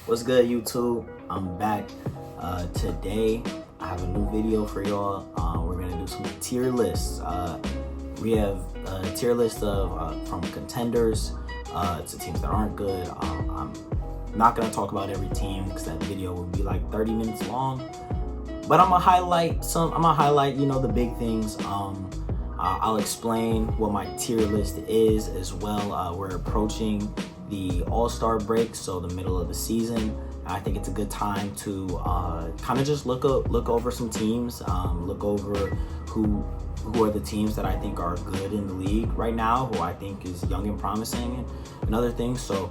What's good, YouTube? I'm back. Today I have a new video for y'all. We're gonna do some tier lists. We have a tier list of from contenders to teams that aren't good. I'm not gonna talk about every team because that video would be like 30 minutes long. But I'm gonna highlight the big things. I'll explain what my tier list is as well. We're approaching the All-Star break, so the middle of the season. I think it's a good time to kind of just look over some teams, look over who are the teams that I think are good in the league right now, who I think is young and promising, and other things. So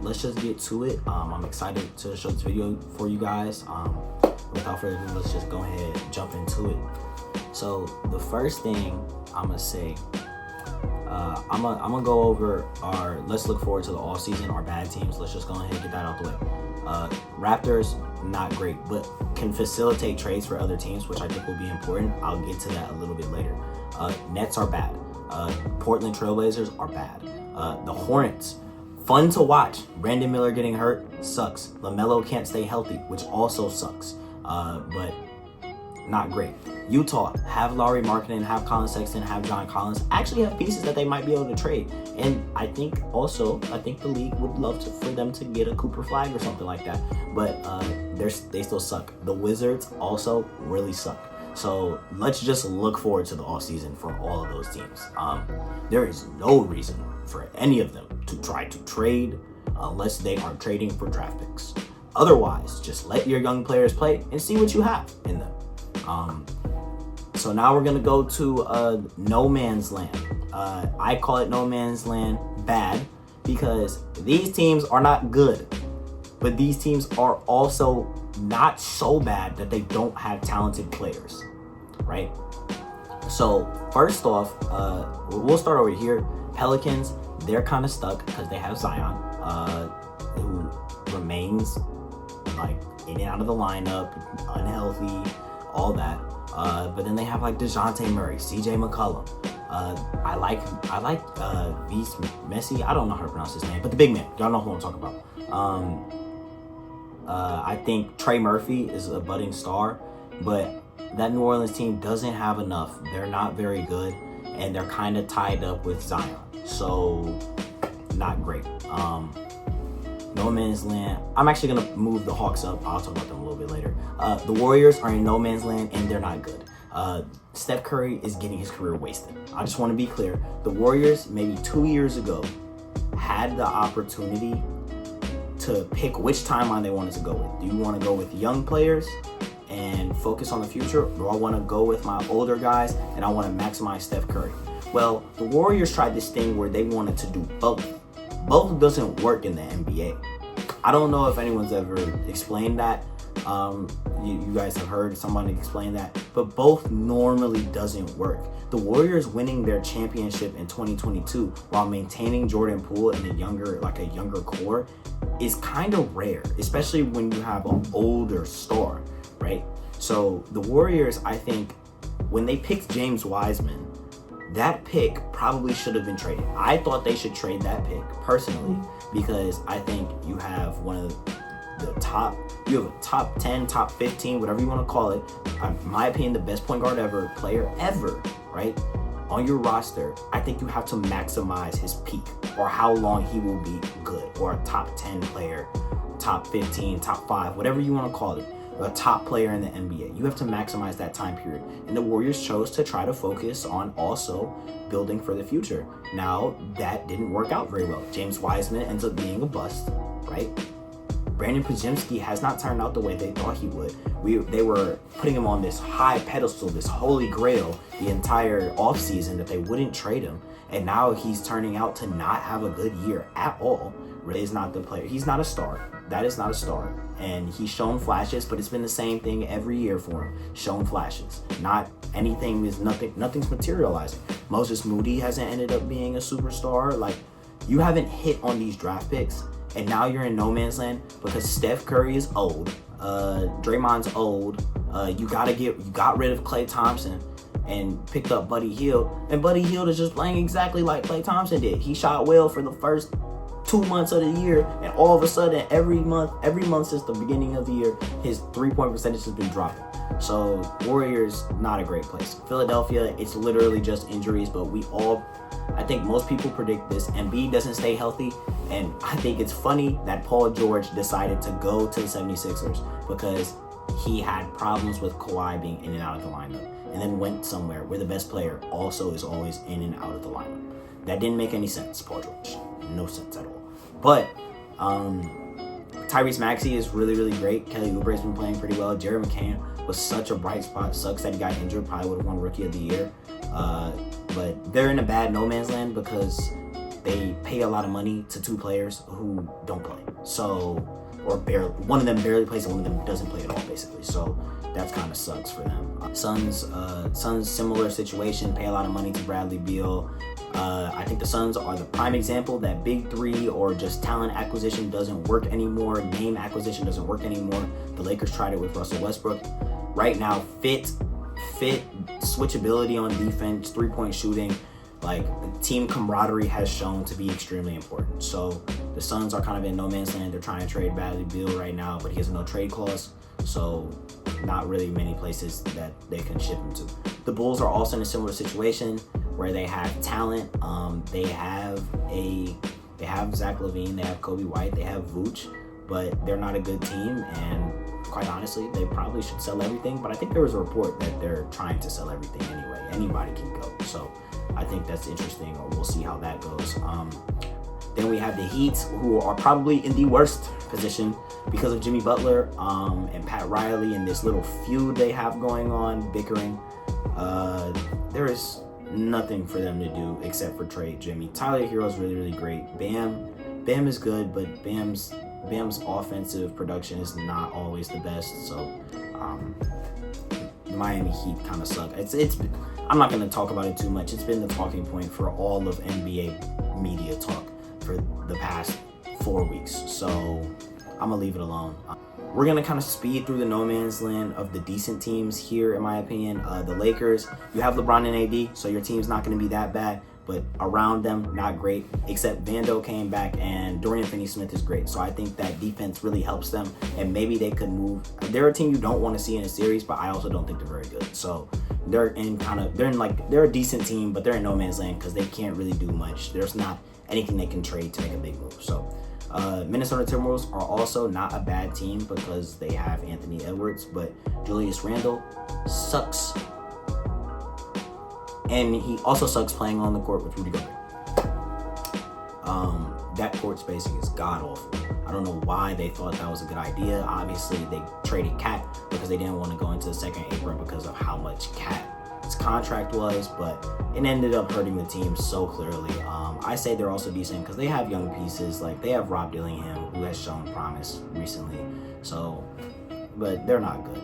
let's just get to it. I'm excited to show this video for you guys. Without further ado, let's just go ahead and jump into it. So the first thing I'm gonna say, I'm gonna go over our let's look forward to the all season, our bad teams. Let's just go ahead and get that out the way. Raptors, not great, but can facilitate trades for other teams, which I think will be important. I'll get to that a little bit later. Nets are bad. Portland Trailblazers are bad. The Hornets, fun to watch. Brandon Miller getting hurt sucks. LaMelo can't stay healthy, which also sucks. But not great. Utah, have Lauri Markkanen, have Colin Sexton, have John Collins, actually have pieces that they might be able to trade. And I think the league would love for them to get a Cooper Flag or something like that. But they still suck. The Wizards also really suck. So let's just look forward to the offseason for all of those teams. There is no reason for any of them to try to trade unless they are trading for draft picks. Otherwise, just let your young players play and see what you have in them. So now we're gonna go to no man's land. I call it no man's land bad because these teams are not good, but these teams are also not so bad that they don't have talented players, right? So first off, we'll start over here. Pelicans, they're kind of stuck because they have Zion, who remains like in and out of the lineup, unhealthy, all that. But then they have like DeJounte Murray, CJ McCollum. I like V's Messi. I don't know how to pronounce his name, but the big man. Y'all know who I'm talking about. I think Trey Murphy is a budding star, but that New Orleans team doesn't have enough. They're not very good, and they're kind of tied up with Zion. So not great. No man's land. I'm actually gonna move the Hawks up. I'll talk about them a little bit later. The Warriors are in no man's land and they're not good. Steph Curry is getting his career wasted. I just want to be clear. The Warriors, maybe 2 years ago, had the opportunity to pick which timeline they wanted to go with. Do you want to go with young players and focus on the future? Or do I want to go with my older guys and I want to maximize Steph Curry? Well, the Warriors tried this thing where they wanted to do both. Both doesn't work in the NBA. I don't know if anyone's ever explained that. You guys have heard somebody explain that, but both normally doesn't work. The Warriors winning their championship in 2022 while maintaining Jordan Poole and a younger core is kind of rare, especially when you have an older star, right? So the Warriors, I think, when they picked James Wiseman, that pick probably should have been traded. I thought they should trade that pick personally because I think you have one of the top 10, top 15, whatever you want to call it. In my opinion, the best point guard player ever, right? On your roster, I think you have to maximize his peak or how long he will be good, or a top 10 player, top 15, top 5, whatever you want to call it. A top player in the NBA. You have to maximize that time period. And the Warriors chose to try to focus on also building for the future. Now, that didn't work out very well. James Wiseman ends up being a bust, right? Brandon Podziemski has not turned out the way they thought he would. They were putting him on this high pedestal, this holy grail, the entire offseason that they wouldn't trade him. And now he's turning out to not have a good year at all. Really is not the player. He's not a star. That is not a star. And he's shown flashes, but it's been the same thing every year for him. Shown flashes. Nothing's materializing. Moses Moody hasn't ended up being a superstar. Like, you haven't hit on these draft picks, and now you're in no man's land because Steph Curry is old. Draymond's old. You got rid of Klay Thompson and picked up Buddy Hield. And Buddy Hield is just playing exactly like Klay Thompson did. He shot well for the first 2 months of the year, and all of a sudden every month since the beginning of the year, his 3-point percentage has been dropping. So Warriors, not a great place. Philadelphia, it's literally just injuries, but I think most people predict this. Embiid doesn't stay healthy, and I think it's funny that Paul George decided to go to the 76ers because he had problems with Kawhi being in and out of the lineup, and then went somewhere where the best player also is always in and out of the lineup. That didn't make any sense, Paul George. No sense at all. But Tyrese Maxey is really, really great. Kelly Oubre's been playing pretty well. Jared McCann was such a bright spot. Sucks that he got injured. Probably would have won Rookie of the Year. But they're in a bad no man's land because they pay a lot of money to 2 players who don't play. So, or barely, one of them barely plays and one of them doesn't play at all, basically. So that kind of sucks for them. Suns, similar situation. Pay a lot of money to Bradley Beal. I think the Suns are the prime example that big 3 or just talent acquisition doesn't work anymore. Name acquisition doesn't work anymore. The Lakers tried it with Russell Westbrook. Right now, fit, switchability on defense, 3-point shooting, like team camaraderie has shown to be extremely important. So the Suns are kind of in no man's land. They're trying to trade Bradley Beal right now, but he has a no trade clause. So not really many places that they can ship him to. The Bulls are also in a similar situation where they have talent. They have Zach LaVine, they have Kobe White, they have Vooch, but they're not a good team. And quite honestly, they probably should sell everything. But I think there was a report that they're trying to sell everything anyway. Anybody can go. So I think that's interesting. We'll see how that goes. Then we have the Heat, who are probably in the worst position because of Jimmy Butler and Pat Riley and this little feud they have going on, bickering. There is nothing for them to do except for trade Jimmy. Tyler Hero is really, really great. Bam is good, but Bam's offensive production is not always the best. So the Miami Heat kind of suck. I'm not going to talk about it too much. It's been the talking point for all of NBA media talk for the past 4 weeks. So I'm going to leave it alone. We're going to kind of speed through the no man's land of the decent teams here, in my opinion. The Lakers, you have LeBron and AD, so your team's not going to be that bad. But around them, not great, except Vando came back and Dorian Finney-Smith is great. So I think that defense really helps them, and maybe they could move. They're a team you don't want to see in a series, but I also don't think they're very good. So they're a decent team, but they're in no man's land because they can't really do much. There's not anything they can trade to make a big move. So Minnesota Timberwolves are also not a bad team because they have Anthony Edwards, but Julius Randle sucks. And he also sucks playing on the court with Rudy Gobert. That court spacing is god-awful. I don't know why they thought that was a good idea. Obviously, they traded Cat because they didn't want to go into the second apron because of how much Cat's contract was, but it ended up hurting the team so clearly. I say they're also decent because they have young pieces. Like, they have Rob Dillingham, who has shown promise recently. So, but they're not good.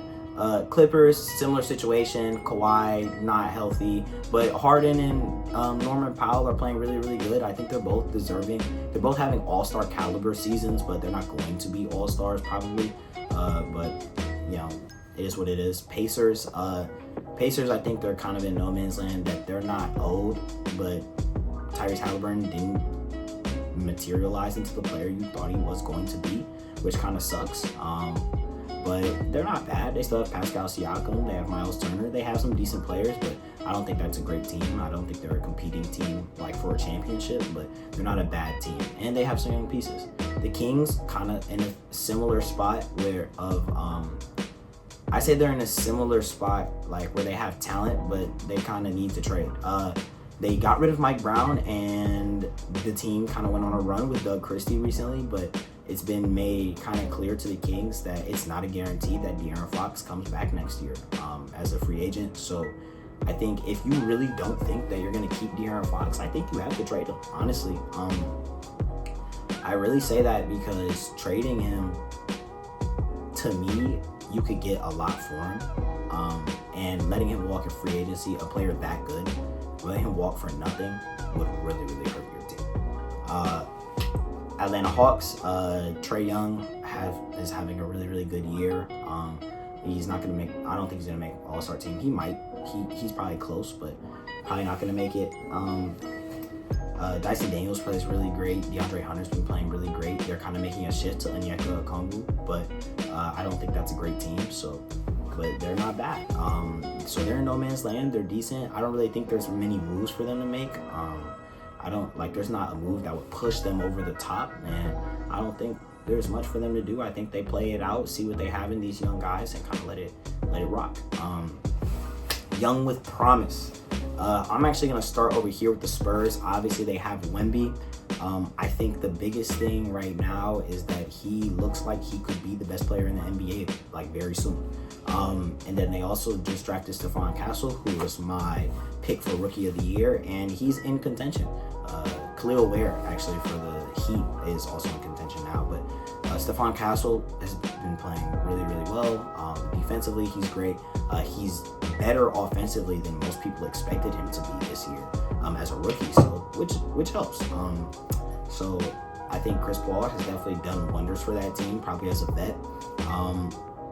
Clippers, similar situation. Kawhi, not healthy. But Harden and Norman Powell are playing really, really good. I think they're both deserving. They're both having all-star caliber seasons, but they're not going to be all-stars probably. But, you know, it is what it is. Pacers, I think they're kind of in no man's land, that they're not old, but Tyrese Halliburton didn't materialize into the player you thought he was going to be, which kind of sucks. But they're not bad. They still have Pascal Siakam. They have Miles Turner. They have some decent players, but I don't think that's a great team. I don't think they're a competing team like for a championship, but they're not a bad team. And they have some young pieces. The Kings kind of in a similar spot I say they're in a similar spot like where they have talent, but they kind of need to trade. They got rid of Mike Brown, and the team kind of went on a run with Doug Christie recently, but it's been made kind of clear to the Kings that it's not a guarantee that De'Aaron Fox comes back next year as a free agent. So I think if you really don't think that you're going to keep De'Aaron Fox, I think you have to trade him, honestly. I really say that because trading him, to me, you could get a lot for him. And letting him walk in free agency, a player that good, letting him walk for nothing would really, really hurt your team. Atlanta Hawks, Trae Young is having a really, really good year. He's not going to make, I don't think he's going to make All-Star team. He might, he's probably close, but probably not going to make it. Dyson Daniels plays really great. DeAndre Hunter's been playing really great. They're kind of making a shift to Onyeka Okongwu, but I don't think that's a great team. So, but they're not bad. So they're in no man's land. They're decent. I don't really think there's many moves for them to make. There's not a move that would push them over the top, and I don't think there's much for them to do. I think they play it out, see what they have in these young guys, and kind of let it rock. Young with promise. I'm actually going to start over here with the Spurs. Obviously, they have Wemby. I think the biggest thing right now is that he looks like he could be the best player in the NBA, like, very soon. And then they also just drafted Stephon Castle, who was my pick for Rookie of the Year, and he's in contention. Khalil Ware, actually, for the Heat is also in contention now, but Stephon Castle has been playing really, really well. Defensively, he's great. He's better offensively than most people expected him to be this year as a rookie, so which helps. So I think Chris Paul has definitely done wonders for that team, probably as a vet.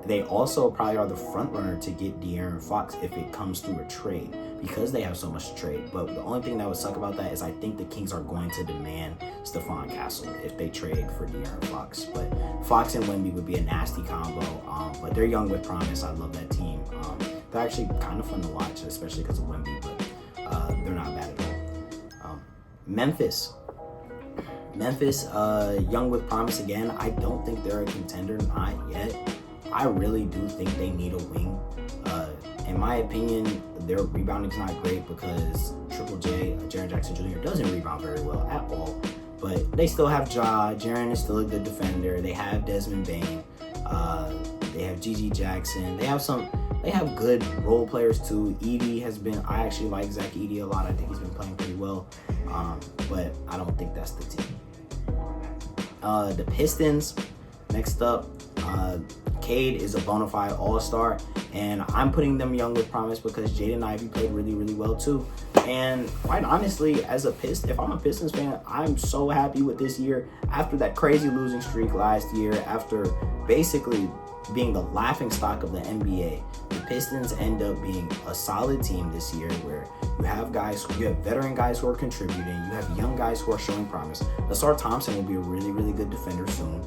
They also probably are the front runner to get De'Aaron Fox if it comes through a trade, because they have so much to trade. But the only thing that would suck about that is I think the Kings are going to demand Stephon Castle if they trade for De'Aaron Fox. But Fox and Wemby would be a nasty combo. But they're young with promise. I love that team. They're actually kind of fun to watch, especially because of Wemby, but they're not bad at all. Memphis, young with promise again. I don't think they're a contender, not yet. I really do think they need a wing. In my opinion, their rebounding's not great because Triple J, Jaren Jackson Jr., doesn't rebound very well at all. But they still have Ja. Jaren is still a good defender. They have Desmond Bane. They have Gigi Jackson. They have good role players too. Edey has been. I actually like Zach Edey a lot. I think he's been playing pretty well. But I don't think that's the team. The Pistons, next up. Cade is a bona fide all-star, and I'm putting them young with promise because Jaden Ivey played really, really well too. And quite honestly, if I'm a Pistons fan, I'm so happy with this year. After that crazy losing streak last year, after basically being the laughing stock of the NBA, the Pistons end up being a solid team this year where you have veteran guys who are contributing, you have young guys who are showing promise. Lasar Thompson will be a really, really good defender soon.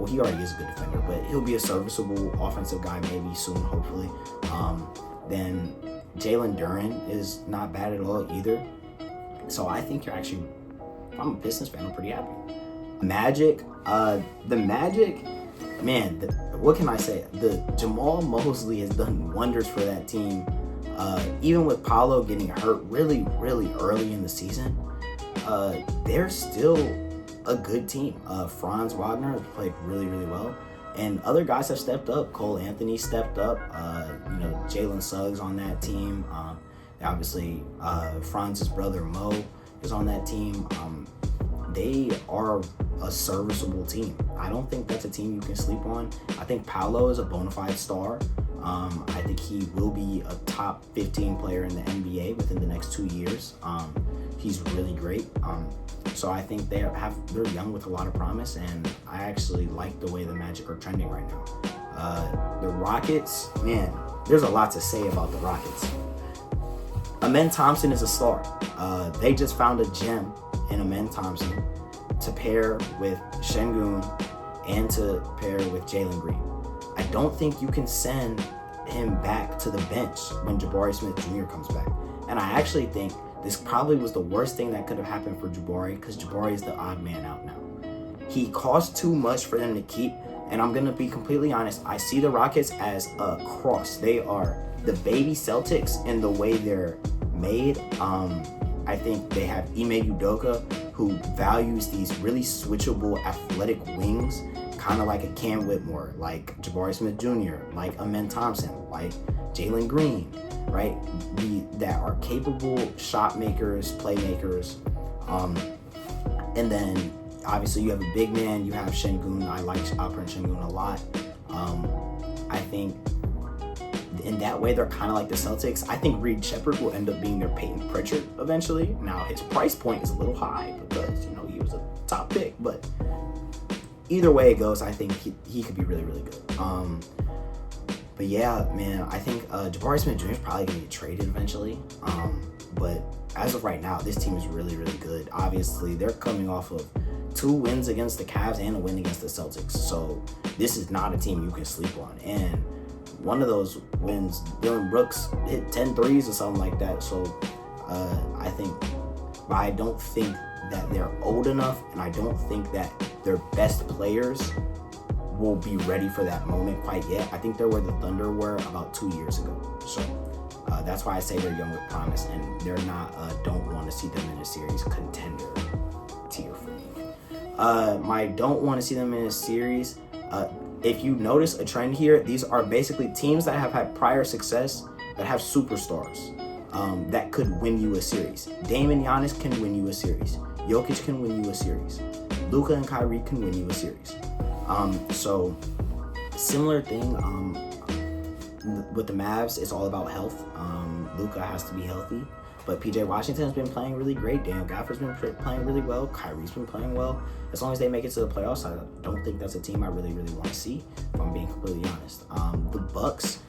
He already is a good defender, but he'll be a serviceable offensive guy maybe soon, hopefully. Then Jalen Duren is not bad at all either. So I think if I'm a Pistons fan, I'm pretty happy. The Magic, man, what can I say? The Jamal Mosley has done wonders for that team. Even with Paolo getting hurt really, really early in the season, they're still a good team. Franz Wagner has played really, really well. And other guys have stepped up. Cole Anthony stepped up. Jalen Suggs on that team. Obviously, Franz's brother Mo is on that team. They are a serviceable team. I don't think that's a team you can sleep on. I think Paolo is a bona fide star. I think he will be a top 15 player in the NBA within the next 2 years. He's really great. So I think they're young with a lot of promise, and I actually like the way the Magic are trending right now. The Rockets, man, there's a lot to say about the Rockets. Amen Thompson is a star. They just found a gem in Amen Thompson to pair with Şengün and to pair with Jalen Green. I don't think you can send him back to the bench when Jabari Smith Jr. comes back. And I actually think this probably was the worst thing that could have happened for Jabari, because Jabari is the odd man out now. He cost too much for them to keep, and I'm going to be completely honest. I see the Rockets as a cross. They are the baby Celtics in the way they're made. I think they have Ime Udoka, who values these really switchable athletic wings, kind of like a Cam Whitmore, like Jabari Smith Jr., like Amen Thompson, like Jalen Green, right? That are capable shot makers, playmakers. And then obviously you have a big man, you have Şengün. I like Alperen Şengün a lot. I think in that way they're kind of like the Celtics. I think Reed Shepherd will end up being their Peyton Pritchard eventually. Now his price point is a little high because he was a top pick, but either way it goes, I think he could be really, really good. But yeah, man, I think Jabari Smith Jr. is probably going to get traded eventually. But as of right now, this team is really, really good. Obviously, they're coming off of 2 wins against the Cavs and a win against the Celtics. So this is not a team you can sleep on. And one of those wins, Dylan Brooks hit 10 threes or something like that. So I don't think that they're old enough, and I don't think that their best players will be ready for that moment quite yet. I think they're where the Thunder were about 2 years ago. So that's why I say they're young with promise, and they're not, don't want to see them in a series contender tier for me. My don't want to see them in a series, if you notice a trend here, these are basically teams that have had prior success that have superstars that could win you a series. Dame and Giannis can win you a series. Jokic can win you a series. Luka and Kyrie can win you a series. So similar thing with the Mavs, it's all about health. Luka has to be healthy, but PJ Washington has been playing really great. Daniel Gafford's been playing really well. Kyrie's been playing well. As long as they make it to the playoffs, I don't think that's a team I really want to see, if I'm being completely honest. The Bucks,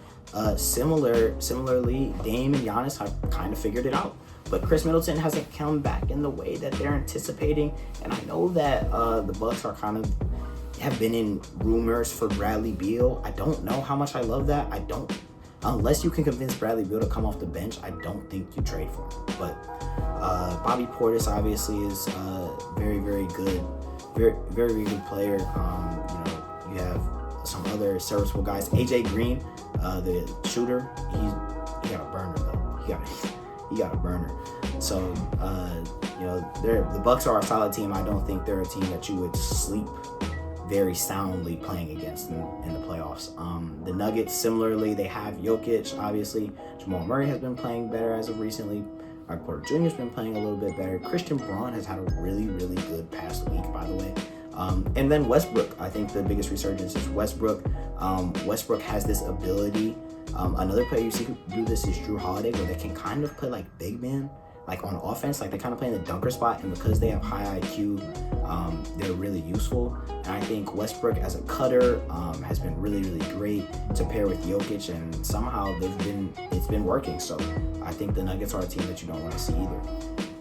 similarly, Dame and Giannis have kind of figured it out. But Chris Middleton hasn't come back in the way that they're anticipating. And I know that the Bucks are have been in rumors for Bradley Beal. I don't know how much I love that. Unless you can convince Bradley Beal to come off the bench, I don't think you trade for him. But Bobby Portis obviously is very good, very good player. You have some other serviceable guys. AJ Green, the shooter, he got a burner though. He got a burner. So the Bucks are a solid team. I don't think they're a team that you would sleep very soundly playing against in the playoffs. The Nuggets, similarly, they have Jokic, obviously. Jamal Murray has been playing better as of recently. Michael Porter Jr. has been playing a little bit better. Christian Braun has had a really good past week, by the way. And then Westbrook, I think the biggest resurgence is Westbrook. Westbrook has this ability. Another player you see who do this is Drew Holiday, where they can kind of play like big man, like on offense, like they kind of play in the dunker spot, and because they have high IQ, they're really useful. And I think Westbrook as a cutter has been really great to pair with Jokic, and somehow it's been working. So I think the Nuggets are a team that you don't want to see either.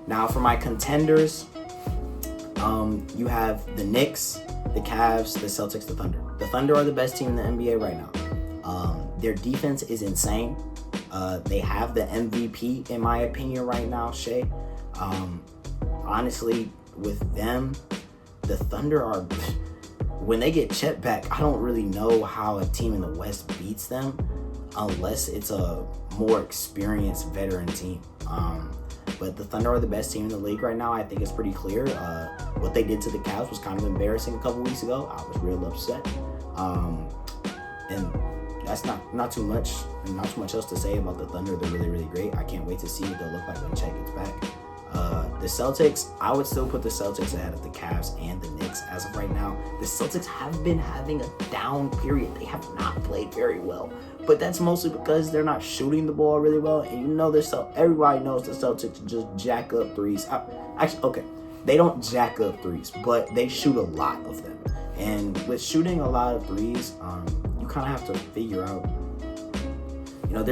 Now for my contenders, you have the Knicks, the Cavs, the Celtics, the Thunder. The Thunder are the best team in the NBA right now. Their defense is insane. They have the MVP, in my opinion, right now, Shay. Honestly, with them, the Thunder are... When they get Chet back, I don't really know how a team in the West beats them unless it's a more experienced veteran team. But the Thunder are the best team in the league right now. I think it's pretty clear. What they did to the Cavs was kind of embarrassing a couple weeks ago. I was real upset. And that's not too much else to say about the Thunder. They're really great. I can't wait to see what they'll look like when Chet gets back. The Celtics, I would still put the Celtics ahead of the Cavs and the Knicks as of right now. The Celtics have been having a down period. They have not played very well, but that's mostly because they're not shooting the ball really well. And everybody knows the Celtics just jack up threes. They don't jack up threes, but they shoot a lot of them. And with shooting a lot of threes, you kind of have to figure out, you're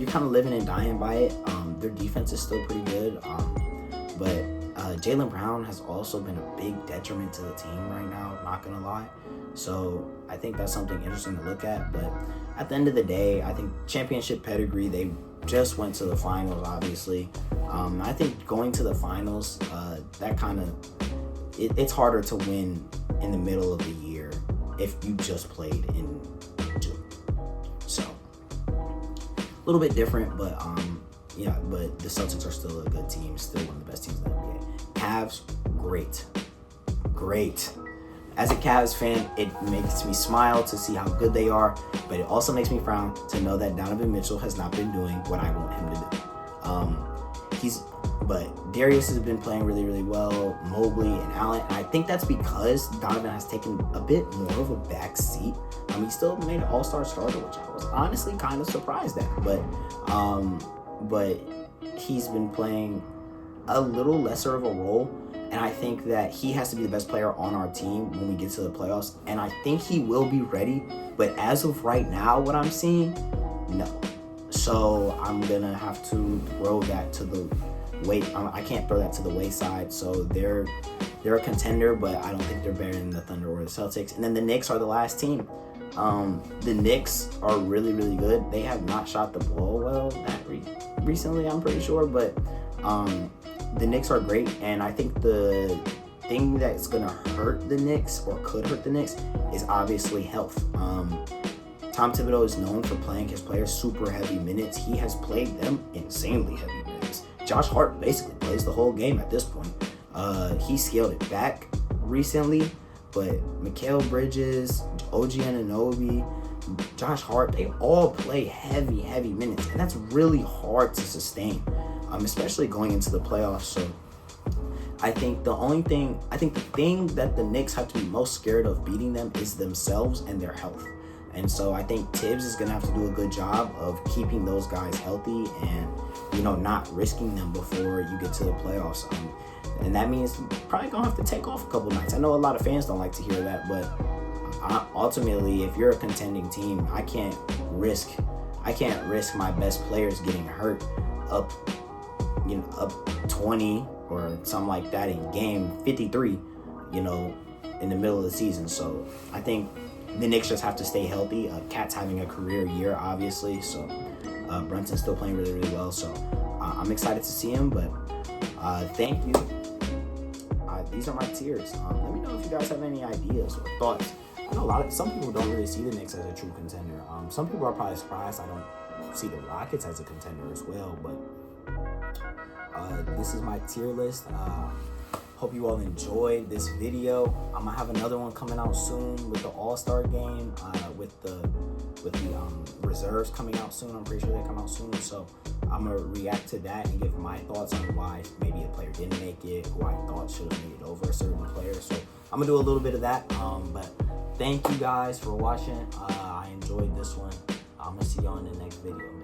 kind of living and dying by it. Their defense is still pretty good. But Jaylen Brown has also been a big detriment to the team right now, not going to lie. So I think that's something interesting to look at. But at the end of the day, I think championship pedigree, they just went to the finals, obviously. I think going to the finals, it's harder to win in the middle of the year if you just played in June. So a little bit different, but but the Celtics are still a good team, still one of the best teams in the NBA. Cavs, great. As a Cavs fan, it makes me smile to see how good they are, but it also makes me frown to know that Donovan Mitchell has not been doing what I want him to do. But Darius has been playing really well, Mobley and Allen, and I think that's because Donovan has taken a bit more of a back seat. He still made an all-star starter, which I was honestly kind of surprised at, but he's been playing a little lesser of a role, and I think that he has to be the best player on our team when we get to the playoffs, and I think he will be ready But as of right now, what I'm seeing, no. So I'm gonna have to throw that to the I can't throw that to the wayside. So they're a contender, but I don't think they're better than the Thunder or the Celtics. And then the Knicks are the last team. The Knicks are really, really good. They have not shot the ball well recently, I'm pretty sure, but the Knicks are great. And I think the thing that's gonna hurt the Knicks, or could hurt the Knicks, is obviously health. Tom Thibodeau is known for playing his players super heavy minutes. He has played them insanely heavy minutes. Josh Hart basically plays the whole game at this point. He scaled it back recently, but Mikal Bridges, OG Anunoby, Josh Hart, they all play heavy minutes, and that's really hard to sustain, especially going into the playoffs. So I think the thing that the Knicks have to be most scared of beating them is themselves and their health. And so I think Tibbs is going to have to do a good job of keeping those guys healthy and, not risking them before you get to the playoffs. And that means you're probably going to have to take off a couple nights. I know a lot of fans don't like to hear that, but ultimately, if you're a contending team, I can't risk my best players getting hurt up 20 or something like that in game 53, in the middle of the season. So I think the Knicks just have to stay healthy. Cat's having a career year, obviously, so Brunson's still playing really, really well. So I'm excited to see him, but thank you. These are my tiers. Let me know if you guys have any ideas or thoughts. I know some people don't really see the Knicks as a true contender. Some people are probably surprised I don't see the Rockets as a contender as well, but this is my tier list. Hope you all enjoyed this video. I'm gonna have another one coming out soon with the All-Star game, with the reserves coming out soon. I'm pretty sure they come out soon. So I'm gonna react to that and give my thoughts on why maybe a player didn't make it, who I thought should have made it over a certain player. So I'm gonna do a little bit of that. But thank you guys for watching. I enjoyed this one. I'm gonna see you on the next video, man.